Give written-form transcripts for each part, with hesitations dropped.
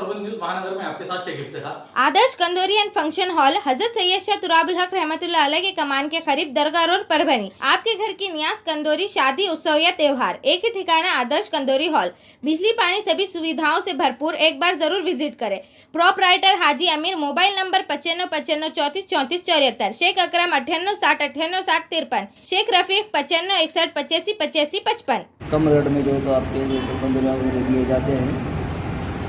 Parbhani news महानगर में आपके साथ शेख इफ्तिखार। आदर्श कंदोरी एंड फंक्शन हॉल हजरत सैयद शाह तुराबुल हक रहमतुल्लाह अलैह के कमान के करीब दरगाह रोड परभनी। आपके घर की न्यास कंदोरी शादी उत्सव या त्योहार एक ही ठिकाना आदर्श कंदोरी हॉल। बिजली पानी सभी सुविधाओं से भरपूर, एक बार जरूर विजिट करें। प्रोपराइटर हाजी अमीर, मोबाइल नंबर 9595343474, शेख अकरम 9860 शेख रफीक 9561858555। कम रेट में जो है तो आपके जो कंदोरियाँ वगैरह दिए जाते हैं,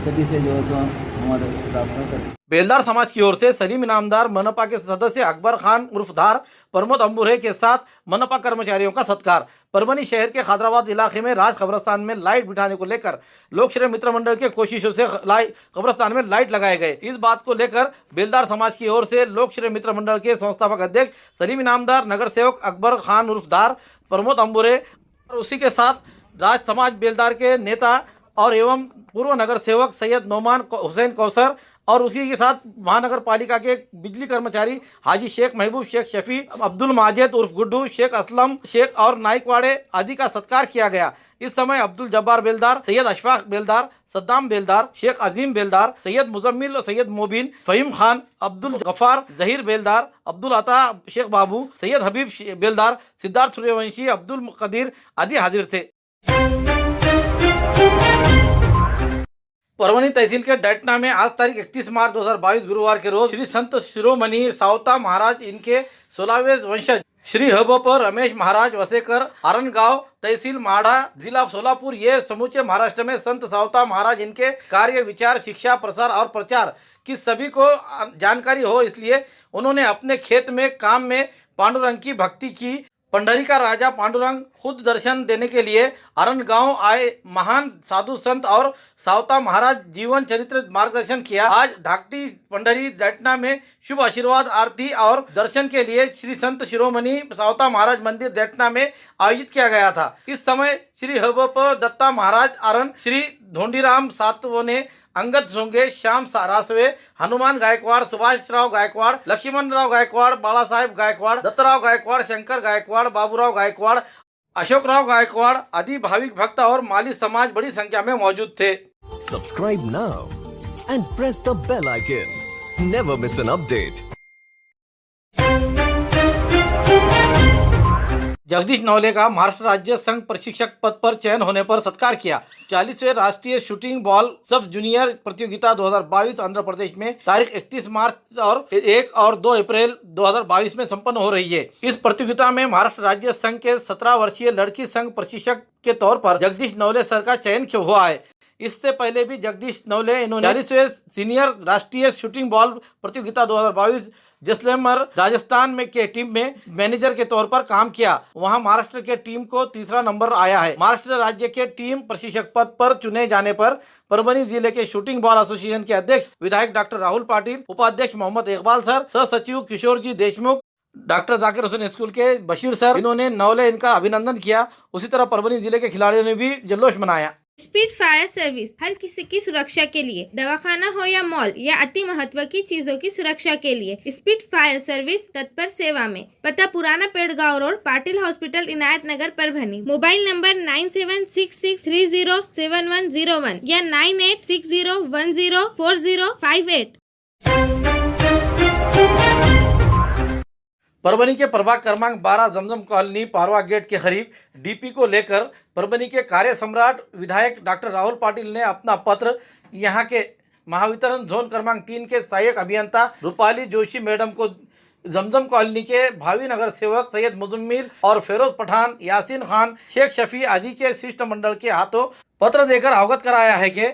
सभी से जो है तो हमारे रास्ता करें। बेलदार समाज की ओर से सलीम इनामदार, मनपा के सदस्य अकबर खान उर्फ धार, प्रमोद अम्बुरे के साथ मनपा कर्मचारियों का सत्कार। परभनी शहर के खैदराबाद इलाके में राज कब्रस्तान में लाइट बिठाने को लेकर लोकश्रय मित्र मंडल के कोशिशों से कब्रस्तान में लाइट लगाए गए। इस बात को लेकर बेलदार समाज की ओर से लोकश्रय मित्र मंडल के संस्थापक अध्यक्ष सलीम इनामदार, नगर सेवक अकबर खान उर्फ धार, प्रमोद अम्बुरे और उसी के साथ राज समाज बेलदार के नेता और एवं पूर्व नगर सेवक सैयद नोमान हुसैन कौसर और उसी के साथ महानगर पालिका के बिजली कर्मचारी हाजी शेख महबूब, शेख शफी, अब्दुल माजिद उर्फ गुड्डू, शेख असलम शेख और नाइकवाड़े आदि का सत्कार किया गया। इस समय अब्दुल जब्बार बेलदार, सैयद अशफाक बेलदार, सद्दाम बेलदार, शेख अजीम बेलदार, सैयद मुजम्मिल, सैयद मोबिन, फहीम खान, अब्दुल गफार, जहीर बेलदार, अब्दुल अता, शेख बाबू, सैयद हबीब बेलदार, सिद्धार्थ सूर्यवंशी, अब्दुल कदीर आदि हाजिर थे। परभनी तहसील के डटना में आज तारीख 31 मार्च 2022 गुरुवार के रोज श्री संत शिरोमणि सावता महाराज इनके 16वें वंशज श्री हबप रमेश महाराज वसेकर, आरणगांव, तहसील माढ़ा, जिला सोलापुर, ये समूचे महाराष्ट्र में संत सावता महाराज इनके कार्य, विचार, शिक्षा, प्रसार और प्रचार की सभी को जानकारी हो, इसलिए उन्होंने अपने खेत में काम में पांडुरंग की भक्ति की। पंडरी का राजा पांडुरंग खुद दर्शन देने के लिए अरण गांव आए। महान साधु संत और सावता महाराज जीवन चरित्र मार्गदर्शन किया। आज ढाकटी पंडरी डटना में शुभ आशीर्वाद आरती और दर्शन के लिए श्री संत शिरोमणि सावता महाराज मंदिर डटना में आयोजित किया गया था। इस समय श्री हबप दत्ता महाराज अरण, श्री धोंडीराम सातवने, अंगद जोंगे, श्याम रासवे, हनुमान गायकवाड़, सुभाष राव गायकवाड़, लक्ष्मण राव गायकवाड़, बाला साहेब गायकवाड़, दत्तराव गायकवाड़, शंकर गायकवाड़, बाबूराव गायकवाड़, अशोक राव गायकवाड़ आदि भाविक भक्त और माली समाज बड़ी संख्या में मौजूद थे। Subscribe now and press the bell icon. Never miss an update. Jagdish Navale का महाराष्ट्र राज्य संघ प्रशिक्षक पद पर चयन होने पर सत्कार किया। 40वें राष्ट्रीय शूटिंग बॉल सब जूनियर प्रतियोगिता 2022 आंध्र प्रदेश में तारीख 31 मार्च और 1 और 2 अप्रैल 2022 में संपन्न हो रही है। इस प्रतियोगिता में महाराष्ट्र राज्य संघ के 17 वर्षीय लड़की संघ प्रशिक्षक के तौर पर जगदीश नवले सर का चयन हुआ है। इससे पहले भी जगदीश नवले इन्होंने 40वें सीनियर राष्ट्रीय शूटिंग बॉल प्रतियोगिता 2022 जैसलमेर राजस्थान में के टीम में मैनेजर के तौर पर काम किया। वहां महाराष्ट्र के टीम को तीसरा नंबर आया है। महाराष्ट्र राज्य के टीम प्रशिक्षक पद पर चुने जाने पर परभनी जिले के शूटिंग बॉल एसोसिएशन के अध्यक्ष विधायक डॉक्टर राहुल पाटिल, उपाध्यक्ष मोहम्मद इकबाल सर, सह सचिव किशोर जी देशमुख, डॉक्टर जाकिर हुसैन स्कूल के बशीर सर, इन्होंने नवले इनका अभिनंदन किया। उसी तरह परभनी जिले के खिलाड़ियों ने भी जल्लोष मनाया। स्पीड फायर सर्विस हर किसी की सुरक्षा के लिए, दवाखाना हो या मॉल या अति महत्व की चीजों की सुरक्षा के लिए स्पीड फायर सर्विस तत्पर सेवा में। पता पुराना पेड़गांव रोड, पाटिल हॉस्पिटल, इनायत नगर, परभनी। मोबाइल नंबर 9766307101 या 9860104058। परभनी के प्रभाग क्रमांक 12 जमजम कॉलोनी पारवा गेट के करीब डीपी को लेकर परभनी के कार्य सम्राट विधायक डॉक्टर राहुल पाटिल ने अपना पत्र यहां के महावितरण जोन क्रमांक 3 के सहायक अभियंता रूपाली जोशी मैडम को जमजम कॉलोनी के भावी नगर सेवक सैयद मुजम्मिल और फेरोज पठान, यासीन खान, शेख शफी आदि के शिष्टमंडल के हाथों पत्र देकर अवगत कराया है कि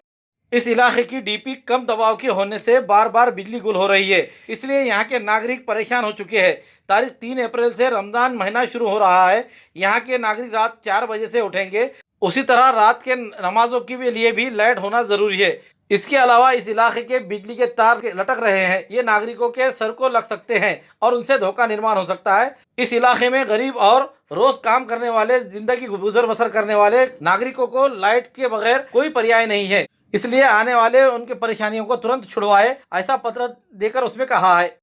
इस इलाके की डीपी कम दबाव की होने से बार बार बिजली गुल हो रही है, इसलिए यहाँ के नागरिक परेशान हो चुके हैं। तारीख 3 अप्रैल से रमज़ान महीना शुरू हो रहा है। यहाँ के नागरिक रात 4 बजे से उठेंगे। उसी तरह रात के नमाजों के लिए भी लाइट होना ज़रूरी है। इसके अलावा इस इलाके के बिजली के तार लटक रहे हैं, ये नागरिकों के सर को लग सकते हैं और उनसे धोखा निर्माण हो सकता है। इस इलाके में गरीब और रोज काम करने वाले, जिंदगी गुजर बसर करने वाले नागरिकों को लाइट के बगैर कोई पर्याय नहीं है, इसलिए आने वाले उनके परेशानियों को तुरंत छुड़वाए, ऐसा पत्र देकर उसमें कहा है।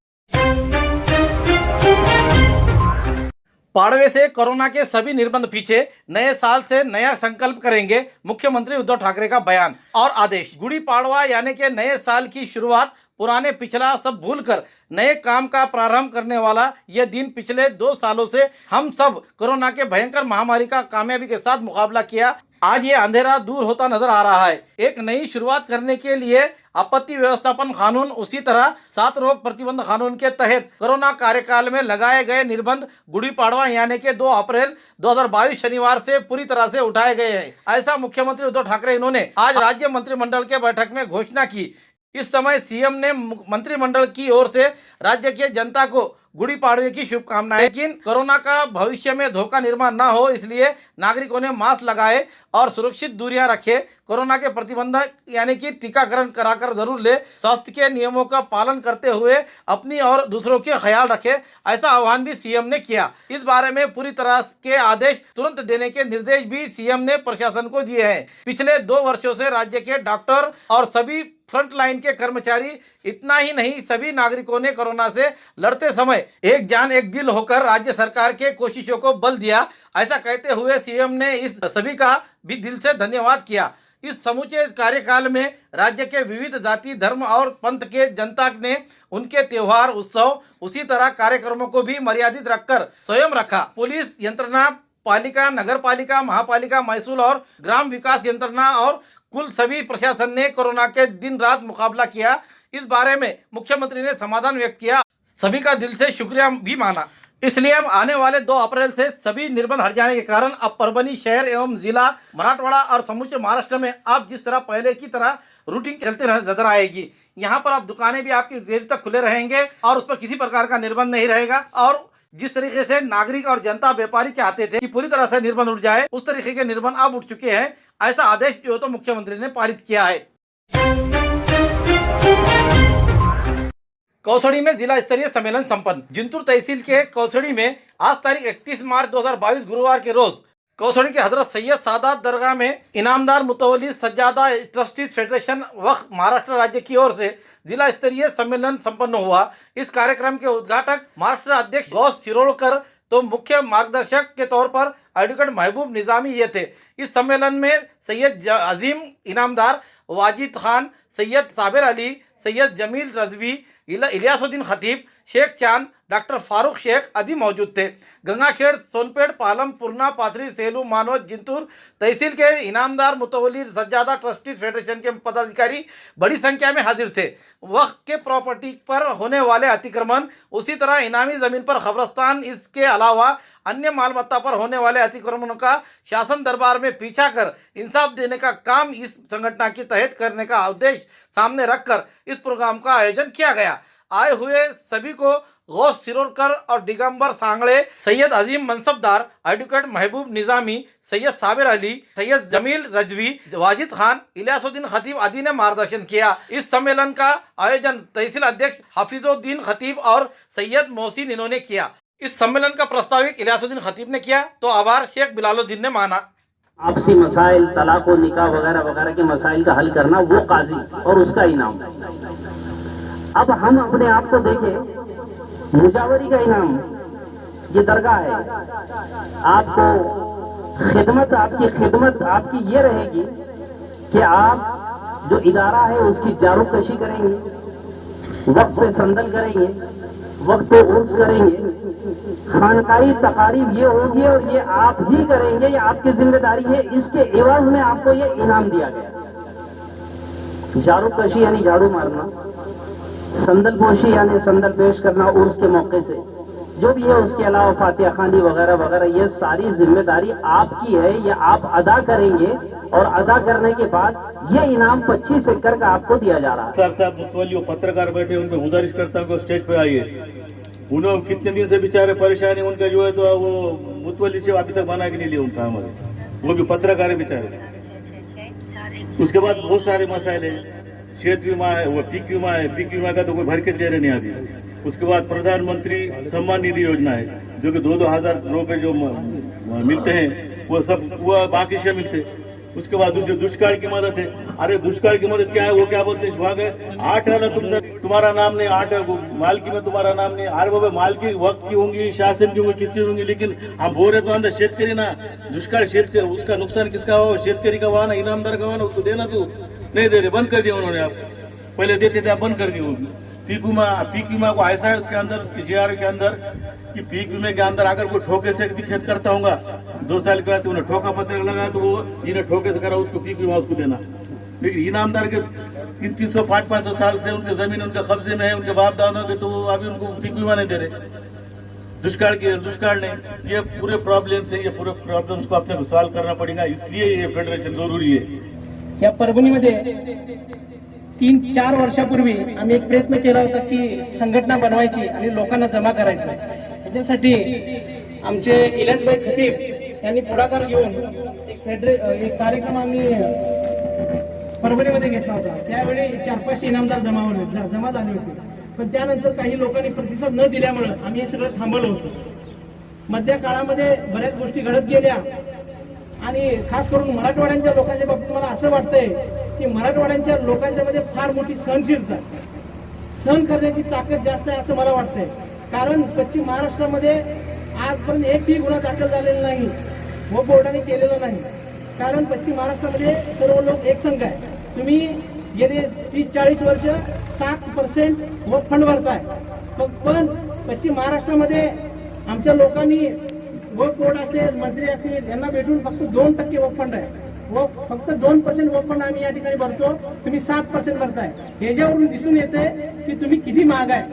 पाड़वे से कोरोना के सभी निर्बंध पीछे, नए साल से नया संकल्प करेंगे, मुख्यमंत्री उद्धव ठाकरे का बयान और आदेश। गुड़ी पाड़वा यानी कि नए साल की शुरुआत, पुराने पिछला सब भूलकर नए काम का प्रारंभ करने वाला यह दिन पिछले 2 सालों से हम सब कोरोना के भयंकर महामारी का कामयाबी के साथ मुकाबला किया। आज ये अंधेरा दूर होता नजर आ रहा है। एक नई शुरुआत करने के लिए आपत्ति व्यवस्थापन कानून, उसी तरह 7 रोग प्रतिबंध कानून के तहत कोरोना कार्यकाल में लगाए गए निर्बंध गुड़ी पाड़वा यानी कि 2 अप्रैल 2022 शनिवार से पूरी तरह से उठाए गए हैं। ऐसा मुख्यमंत्री उद्धव ठाकरे इन्होंने आज राज्य मंत्रिमंडल के बैठक में घोषणा की। इस समय सीएम ने मंत्रिमंडल की ओर से राज्य के जनता को गुड़ी पाड़वे की शुभकामनाएं। लेकिन कोरोना का भविष्य में धोखा निर्माण न हो, इसलिए नागरिकों ने मास्क लगाए और सुरक्षित दूरियां रखे, कोरोना के प्रतिबंध यानी कि टीकाकरण कराकर जरूर ले, स्वास्थ्य के नियमों का पालन करते हुए अपनी और दूसरों के ख्याल रखे, ऐसा आह्वान भी सीएम ने किया। इस बारे में पूरी तरह के आदेश तुरंत देने के निर्देश भी सीएम ने प्रशासन को दिए हैं। पिछले 2 वर्षों से राज्य के डॉक्टर और सभी फ्रंट लाइन के कर्मचारी, इतना ही नहीं सभी नागरिकों ने कोरोना से लड़ते समय एक जान एक दिल होकर राज्य सरकार के कोशिशों को बल दिया। ऐसा कहते हुए सीएम ने इस सभी का भी दिल से धन्यवाद किया। इस समूचे कार्यकाल में राज्य के विविध जाति, धर्म और पंथ के जनता ने उनके त्योहार, उत्सव, उसी तरह कार्यक्रमों को भी मर्यादित रखकर स्वयं रखा। पुलिस यंत्रणा, पालिका, नगर पालिका, महापालिका, महसूल और ग्राम विकास यंत्रणा और कुल सभी प्रशासन ने कोरोना के दिन रात मुकाबला किया। इस बारे में मुख्यमंत्री ने समाधान व्यक्त किया, सभी का दिल से शुक्रिया भी माना। इसलिए अब आने वाले 2 अप्रैल से सभी निर्बंध हट जाने के कारण अब परभनी शहर एवं जिला, मराठवाड़ा और समूचे महाराष्ट्र में अब जिस तरह पहले की तरह रूटीन चलते नजर आएगी। यहाँ पर अब दुकानें भी आपकी देर तक खुले रहेंगे और उस पर किसी प्रकार का निर्बंध नहीं रहेगा। और जिस तरीके से नागरिक और जनता, व्यापारी चाहते थे कि पूरी तरह से निर्बंध उठ जाए, उस तरीके के निर्बंध अब उठ चुके हैं। ऐसा आदेश जो तो मुख्यमंत्री ने पारित किया है। कौसड़ी में जिला स्तरीय सम्मेलन संपन्न। जिंतूर तहसील के कौसड़ी में आज तारीख 31 मार्च 2022 गुरुवार के रोज कौसड़ी के हजरत सैयद सादात दरगाह में इनामदार मुतवल्ली सज्जादा ट्रस्टीज फेडरेशन वक्फ महाराष्ट्र राज्य की ओर से जिला स्तरीय सम्मेलन संपन्न हुआ। इस कार्यक्रम के उद्घाटक महाराष्ट्र अध्यक्ष गौस शिरोडकर तो मुख्य मार्गदर्शक के तौर पर एडवोकेट महबूब निजामी ये थे। इस सम्मेलन में सैयद अजीम इनामदार, वाजिद खान, सैयद साबिर अली, सैयद जमील रजवी, इलियासुद्दीन खतीब, शेख चांद, डॉक्टर फारूक शेख आदि मौजूद थे। गंगाखेड़, सोनपेट, पालम, पूर्णा, पाथरी, सेलू, मानोद, जिंतूर तहसील के इनामदार मुतवल्ली सज्जादा ट्रस्टीज फेडरेशन के पदाधिकारी बड़ी संख्या में हाजिर थे। वक्फ के प्रॉपर्टी पर होने वाले अतिक्रमण, उसी तरह इनामी जमीन पर कब्रस्तान, इसके अलावा अन्य मालमत्ता पर होने वाले अतिक्रमणों का शासन दरबार में पीछा कर इंसाफ देने का काम इस संगठन के तहत करने का उद्देश्य सामने रखकर इस प्रोग्राम का आयोजन किया गया। आए हुए सभी को गौस शिरोडकर और दिगंबर सांगड़े, सैयद अजीम मनसबदार, एडवोकेट महबूब निजामी, सैयद साबिर अली, सैयद जमील रजवी, वाजिद खान, इलियासुद्दीन खतीब आदि ने मार्गदर्शन किया। इस सम्मेलन का आयोजन तहसील अध्यक्ष हाफिजुद्दीन खतीब और सैयद मोहसिन इन्होंने किया। इस सम्मेलन का प्रस्तावित इलियासुद्दीन खतीब ने किया तो आभार शेख बिलालुद्दीन ने माना। आपसी मसाइल, तलाक व निकाह वगैरह वगैरह के मसाइल का हल करना वो काजी और उसका इनाम। अब हम अपने आप को देखें, मुजावरी का इनाम ये दरगाह है। आपको खिदमत, आपकी खिदमत आपकी ये रहेगी कि आप जो इदारा है उसकी जारूकशी करेंगे, वक्त पे संदल करेंगे, वक्त पे उर्स करेंगे, खानकाई तकारीब ये होगी और ये आप ही करेंगे, ये आपकी जिम्मेदारी है। इसके एवज में आपको ये इनाम दिया गया। जारूकशी यानी झाड़ू मारना, संदल पोशी यानी संदल पेश करना उर्स के मौके से, जो भी है। उसके अलावा फातिहा खानी वगैरह वगैरह, ये सारी जिम्मेदारी आपकी है, ये आप अदा करेंगे और अदा करने के बाद ये इनाम 25 एकड़ का आपको दिया जा रहा है। सर साहब मुतवल्ली पत्रकार बैठे, उनको गुजारिश करता हूँ स्टेज पे आइए। उन्होंने कितने दिन से बेचारे परेशान है, उनका जो है तो वो मुतवल्ली से अभी तक बना के नहीं लिया उनका, हमारे वो भी पत्रकार है बेचारे। उसके बाद बहुत सारे मसाइल है, क्षेत्र बीमा है, वो पीक बीमा है, पीक बीमा का तो कोई भर के दे रहे नहीं अभी। उसके बाद प्रधानमंत्री सम्मान निधि योजना है, जो कि 2-2 हजार रुपए जो मिलते हैं, वो सब वो बाकी से मिलते। उसके बाद दूसरी दुष्काल की मदद है। अरे दुष्काल की मदद क्या है, वो क्या बोलते हैं विभाग है 8 आना तुम्हारा नाम नहीं, 8 मालकी में तुम्हारा नाम नहीं। अरे बाबा मालकी वक्त की होंगी, शासन की होंगी, किसकी होंगी, लेकिन हम बोल रहे तो अंदर शेतकरी ना, दुष्काल शेतकरी, उसका नुकसान किसका हुआ, शेतकरी का हुआ ना, इनामदार का हुआ ना, उसको देना तू नहीं दे रहे, बंद कर दिया उन्होंने। आप पहले देते थे, आप बंद कर दिए। पीक बीमा को ऐसा है उसके अंदर, उसके JR के अंदर कि पीक बीमे के अंदर अगर कोई ठोके से खेत करता होगा 2 साल के बाद उन्हें ठोका पत्र लगा तो वो इन्हें ठोके से करा उसको पीक बीमा उसको देना। लेकिन इनामदार के 300 500 साल से उनके जमीन उनके कब्जे में है, उनके बाप दादा के, तो अभी उनको पीक बीमा नहीं दे रहे। दुष्काल नहीं, ये पूरे प्रॉब्लम्स है, ये पूरे प्रॉब्लम्स को अपने को सॉल्व करना पड़ेगा, इसलिए ये फेडरेशन जरुरी है। या परभणीमध्ये 3-4 वर्षापूर्वी आम्ही एक प्रयत्न केला होता की संघटना बनवायची आणि लोकांना जमा करायचं। त्याच्यासाठी आमचे इलाजभाई खतीब यांनी पुढाकार घेऊन एक कार्यक्रम आम्ही परभणीमध्ये घेतला होता। त्यावेळी 4-5 इनामदार जमा झाले होते, पण त्यानंतर काही लोकांनी प्रतिसाद न दिल्यामुळे आम्ही हे सगळं थांबवलं होतं। मध्य काळामध्ये बऱ्याच गोष्टी घडत गेल्या आणि खास करून मराठवाड्यांच्या लोकांच्या बाबतीत मला असं वाटतंय की मराठवाड्यांच्या लोकांच्या मध्ये फार मोठी सहनशीलता, सहन करण्याची ताकद जास्त आहे असं मला वाटतंय। कारण पश्चिम महाराष्ट्रामध्ये आजपर्यंत एकही गुन्हा दाखल झालेला नाही, व बोर्डाने केलेला नाही। कारण पश्चिम महाराष्ट्रामध्ये सर्व लोक एकसंघ आहे। तुम्ही गेले 30-40 वर्ष 7% व फंड भरताय, पण पश्चिम महाराष्ट्रामध्ये आमच्या लोकांनी वक्फ बोर्ड असेल, मंत्री असेल, यांना भेटून फक्त 2% वक्फ फंड आहे व फक्त 2% वक्फ फंड आम्ही या ठिकाणी भरतो, तुम्ही 7% भरताय। ह्याच्यावरून दिसून येते की तुम्ही किती महाग आहे,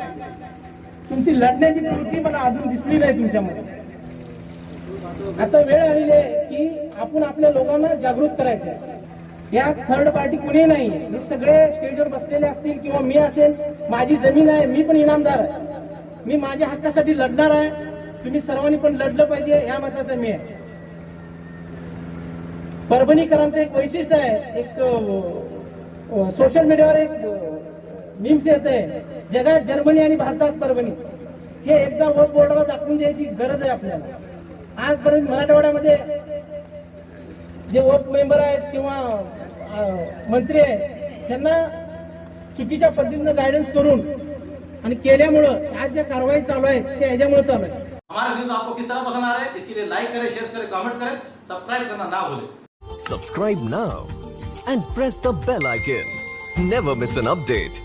तुमची लढण्याची प्रवृत्ती मला अजून दिसली नाही तुमच्यामध्ये। आता वेळ आलेली आहे की आपण आपल्या लोकांना जागृत करायचं आहे। या थर्ड पार्टी कुणी नाही, हे सगळे स्टेजवर बसलेले असतील किंवा मी असेल, माझी जमीन आहे, मी पण इनामदार आहे, मी माझ्या हक्कासाठी लढणार आहे। तुम्ही सर्वांनी पण लढलं पाहिजे, या मताचा मी आहे। परभणीकरांचं एक वैशिष्ट्य आहे, एक सोशल मीडियावर एक मीम्स येत आहे, जगात जर्मनी आणि भारतात परभणी, हे एकदा वक्फ बोर्डाला दाखवून द्यायची गरज आहे आपल्याला। आजपर्यंत मराठवाड्यामध्ये जे वक्फ मेंबर आहेत किंवा मंत्री आहेत त्यांना चुकीच्या पद्धतीनं गायडन्स करून आणि केल्यामुळं आज ज्या कारवाई चालू आहे ते ह्याच्यामुळे चालू आहे। हमारा न्यूज आपको किस तरह पसंद आ रहा है, इसके लिए लाइक करें, शेयर करें, कमेंट करें, सब्सक्राइब करना ना भूलें। Subscribe now and press the bell icon. Never miss an update.